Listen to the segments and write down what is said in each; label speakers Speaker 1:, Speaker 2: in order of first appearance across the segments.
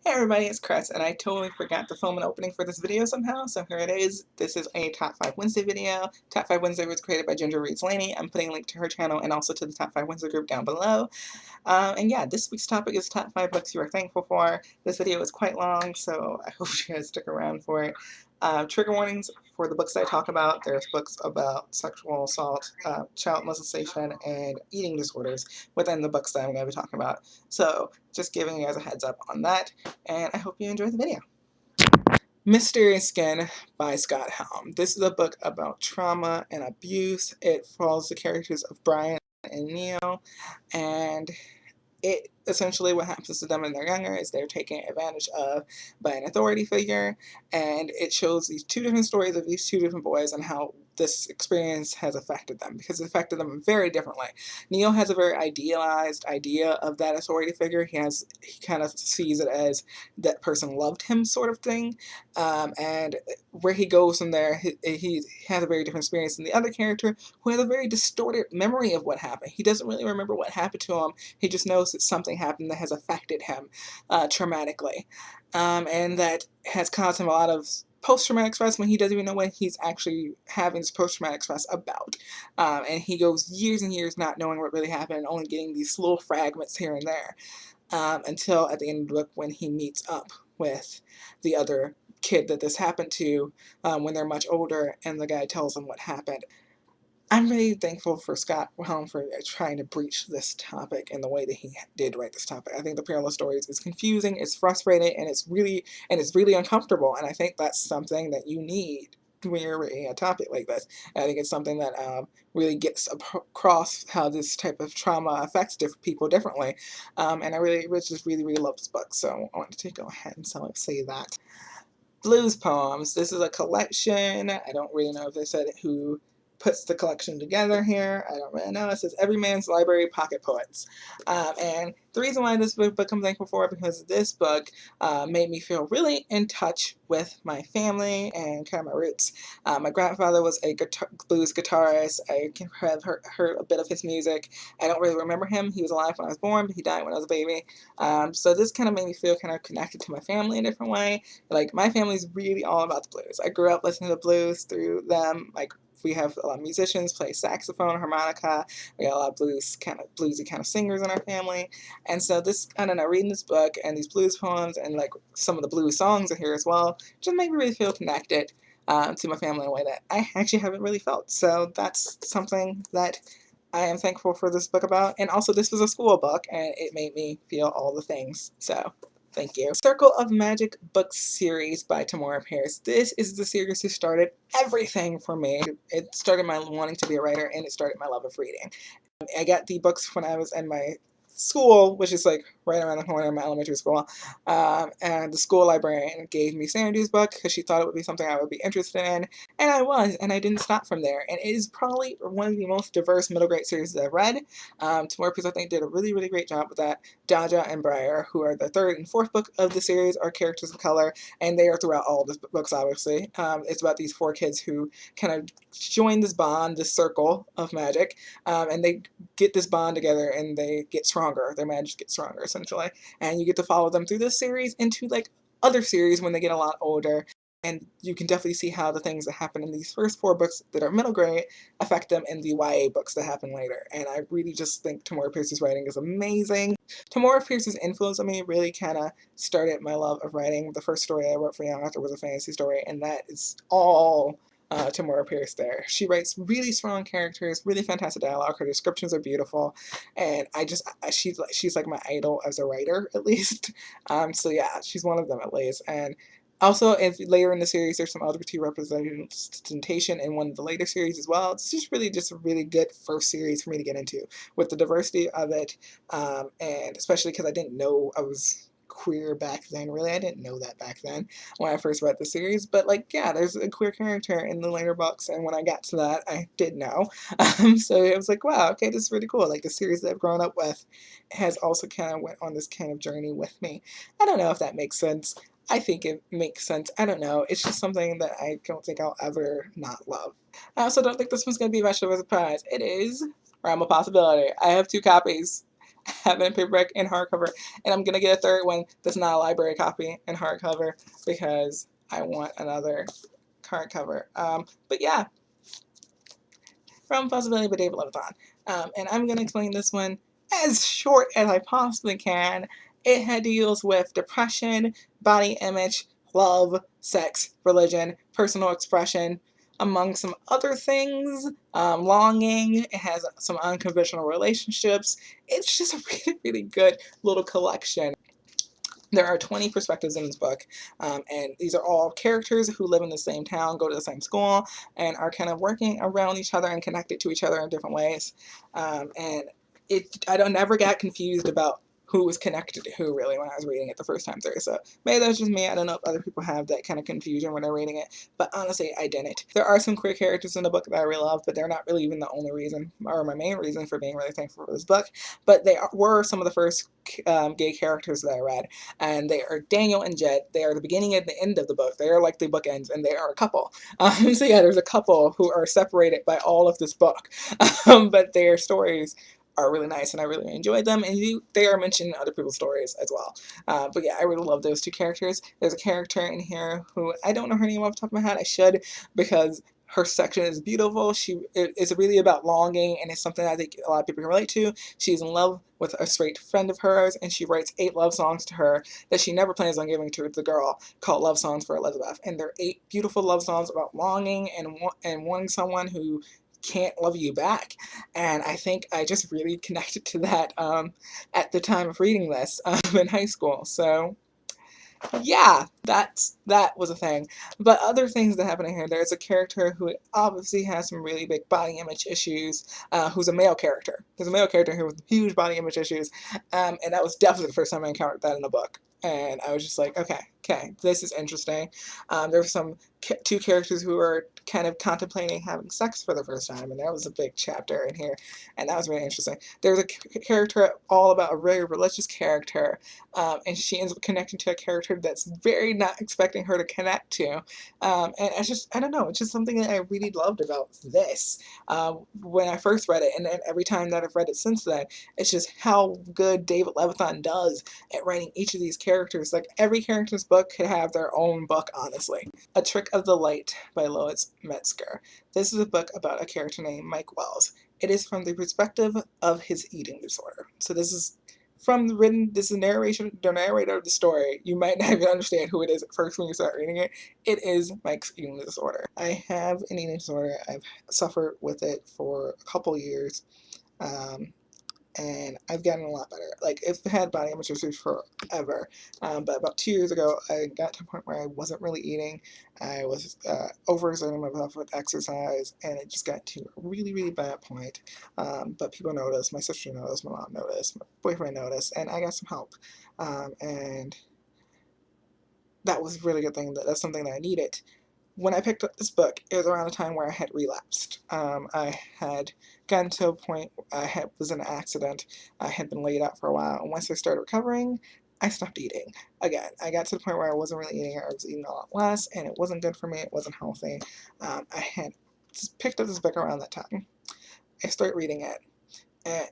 Speaker 1: Hey everybody, it's Chris, and I totally forgot to film an opening for this video somehow, so here it is. This is a Top 5 Wednesday video. Top 5 Wednesday was created by Ginger Reads Laney. I'm putting a link to her channel and also to the Top 5 Wednesday group down below. And yeah, this week's topic is Top 5 Books You Are Thankful For. This video is quite long, so I hope you guys stick around for it. Trigger warnings for the books that I talk about. There's books about sexual assault, child molestation, and eating disorders within the books that I'm going to be talking about. So just giving you guys a heads up on that, and I hope you enjoy the video. Mysterious Skin by Scott Helm. This is a book about trauma and abuse. It follows the characters of Brian and Neo, and it essentially what happens to them when they're younger is they're taken advantage of by an authority figure, and it shows these two different stories of these two different boys and how this experience has affected them, because it affected them very differently. Neo has a very idealized idea of that authority figure. He kind of sees it as that person loved him sort of thing, and where he goes from there, he has a very different experience than the other character, who has a very distorted memory of what happened. He doesn't really remember what happened to him. He just knows that something happened that has affected him traumatically, and that has caused him a lot of post-traumatic stress when he doesn't even know what he's actually having this post-traumatic stress about. And he goes years and years not knowing what really happened and only getting these little fragments here and there, until at the end of the book when he meets up with the other kid that this happened to, when they're much older, and the guy tells them what happened. I'm really thankful for Scott Helm for trying to breach this topic in the way that he did write this topic. I think the parallel stories is confusing, it's frustrating, and it's really uncomfortable. And I think that's something that you need when you're reading a topic like this. And I think it's something that really gets across how this type of trauma affects different people differently. And I just really love this book. So I wanted to go ahead and say that. Blues Poems. This is a collection. I don't really know if they said who puts the collection together here. I don't really know. It says Every Man's Library Pocket Poets. And the reason why this book I'm thankful for, because this book made me feel really in touch with my family and kind of my roots. My grandfather was a blues guitarist. I have heard a bit of his music. I don't really remember him. He was alive when I was born, but he died when I was a baby. So this kind of made me feel kind of connected to my family in a different way. Like, my family's really all about the blues. I grew up listening to blues through them. Like, we have a lot of musicians play saxophone, harmonica. We got a lot of bluesy kind of singers in our family. And so this, I don't know, reading this book and these blues poems and like some of the blues songs are here as well, just made me really feel connected to my family in a way that I actually haven't really felt. So that's something that I am thankful for this book about. And also, this was a school book, and it made me feel all the things. So thank you. Circle of Magic book series by Tamora Pierce. This is the series that started everything for me. It started my wanting to be a writer, and it started my love of reading. I got the books when I was in my school, which is like right around the corner of my elementary school, and the school librarian gave me Sandy's book because she thought it would be something I would be interested in, and I was, and I didn't stop from there. And it is probably one of the most diverse middle grade series that I've read. Tamora Pierce, I think, did a really great job with that. Jaja and Briar, who are the third and fourth book of the series, are characters of color, and they are throughout all the books, obviously. It's about these four kids who kind of join this bond, this circle of magic, and they get this bond together, and they get stronger. Their magic gets stronger, essentially. And you get to follow them through this series into like other series when they get a lot older. And you can definitely see how the things that happen in these first four books that are middle grade affect them in the YA books that happen later. And I really just think Tamora Pierce's writing is amazing. Tamora Pierce's influence on me really kind of started my love of writing. The first story I wrote for young author was a fantasy story, and that is all Tamora Pierce there. She writes really strong characters, really fantastic dialogue. Her descriptions are beautiful, and she's like my idol as a writer, at least. So yeah, she's one of them at least. And also, if later in the series, there's some LGBT representation in one of the later series as well. It's just a really good first series for me to get into, with the diversity of it, and especially because I didn't know I was queer back then. Really, I didn't know that back then when I first read the series, but like, yeah, there's a queer character in the later books, and when I got to that, I did know. So it was like, wow, okay, this is really cool. Like, the series that I've grown up with has also kind of went on this kind of journey with me. I don't know if that makes sense. I think it makes sense. I don't know. It's just something that I don't think I'll ever not love. I also don't think this one's going to be much of a surprise. It is Realm of Possibility. I have 2 copies. have it in paperback and hardcover, and I'm gonna get a third one that's not a library copy in hardcover because I want another hardcover. But yeah, From Possibility by David Levithan. And I'm gonna explain this one as short as I possibly can. It deals with depression, body image, love, sex, religion, personal expression, among some other things, longing. It has some unconventional relationships. It's just a really, really good little collection. There are 20 perspectives in this book, and these are all characters who live in the same town, go to the same school, and are kind of working around each other and connected to each other in different ways. And I never got confused about who was connected to who really when I was reading it the first time through. So maybe that's just me. I don't know if other people have that kind of confusion when they're reading it, but honestly, I didn't. There are some queer characters in the book that I really love, but they're not really even the only reason or my main reason for being really thankful for this book. But were some of the first gay characters that I read, and they are Daniel and Jed. They are the beginning and the end of the book. They are like the bookends, and they are a couple. So yeah, there's a couple who are separated by all of this book, but their stories are really nice, and I really enjoyed them, and they are mentioned in other people's stories as well. But yeah, I really love those two characters. There's a character in here who I don't know her name off the top of my head. I should, because her section is beautiful. It's really about longing, and it's something I think a lot of people can relate to. She's in love with a straight friend of hers, and she writes 8 love songs to her that she never plans on giving to the girl, called Love Songs for Elizabeth. And they're 8 beautiful love songs about longing and wanting someone who can't love you back. And I think I just really connected to that at the time of reading this in high school. So yeah, that was a thing. But other things that happen in here, there's a character who obviously has some really big body image issues, who's a male character. There's a male character here with huge body image issues, and that was definitely the first time I encountered that in a book. And I was just like, okay, this is interesting. There's some 2 characters who are kind of contemplating having sex for the first time, and that was a big chapter in here, and that was really interesting. There's a character all about a very religious character, and she ends up connecting to a character that's very not expecting her to connect to. And I don't know, it's just something that I really loved about this when I first read it, and then every time that I've read it since then, it's just how good David Levithan does at writing each of these characters. Like, every character's book could have their own book, honestly. A Trick of the Light by Lois Metzger. This is a book about a character named Mike Wells. It is from the perspective of his eating disorder. So this is this is the narrator of the story. You might not even understand who it is at first when you start reading it. It is Mike's eating disorder. I have an eating disorder. I've suffered with it for a couple years. And I've gotten a lot better. Like, I've had body image issues forever, but about 2 years ago, I got to a point where I wasn't really eating. I was overexerting myself with exercise, and it just got to a really, really bad point. But people noticed, my sister noticed, my mom noticed, my boyfriend noticed, and I got some help. And that was a really good thing. That's something that I needed. When I picked up this book, it was around a time where I had relapsed. I had gotten to a point, was in an accident, I had been laid out for a while, and once I started recovering, I stopped eating. Again, I got to the point where I wasn't really eating, I was eating a lot less, and it wasn't good for me, it wasn't healthy. I had just picked up this book around that time. I started reading it, and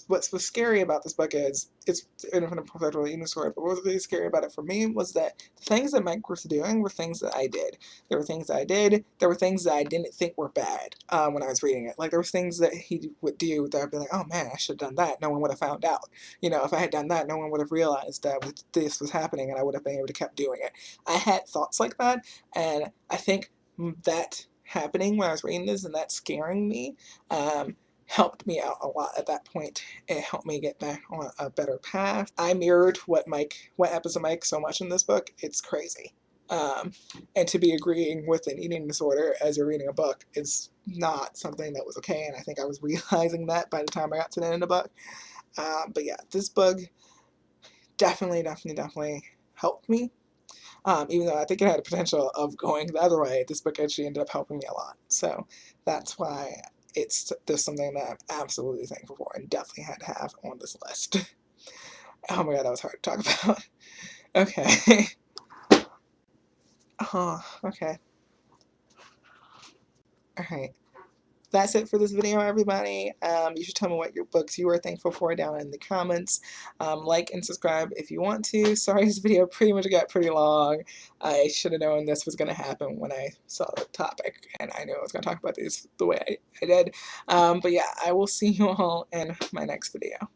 Speaker 1: what's scary about this book is, it's independent professional eating disorder, but what was really scary about it for me was that the things that Mike was doing were things that I did. There were things that I did, there were things that I didn't think were bad when I was reading it. Like, there was things that he would do that I'd be like, oh man, I should have done that. No one would have found out. You know, if I had done that, no one would have realized that this was happening, and I would have been able to keep doing it. I had thoughts like that, and I think that happening when I was reading this and that scaring me, helped me out a lot at that point. It helped me get back on a better path. I mirrored what happens to Mike so much in this book. It's crazy. And to be agreeing with an eating disorder as you're reading a book is not something that was okay, and I think I was realizing that by the time I got to the end of the book. But yeah, this book definitely helped me. Even though I think it had the potential of going the other way, this book actually ended up helping me a lot. So that's why there's something that I'm absolutely thankful for and definitely had to have on this list. Oh my god, that was hard to talk about. Okay. Oh, okay. Alright. that's it for this video, everybody. You should tell me what your books you were thankful for down in the comments. Like and subscribe if you want to. Sorry, this video pretty much got pretty long. I should have known this was going to happen when I saw the topic, and I knew I was going to talk about these the way I did. But yeah, I will see you all in my next video.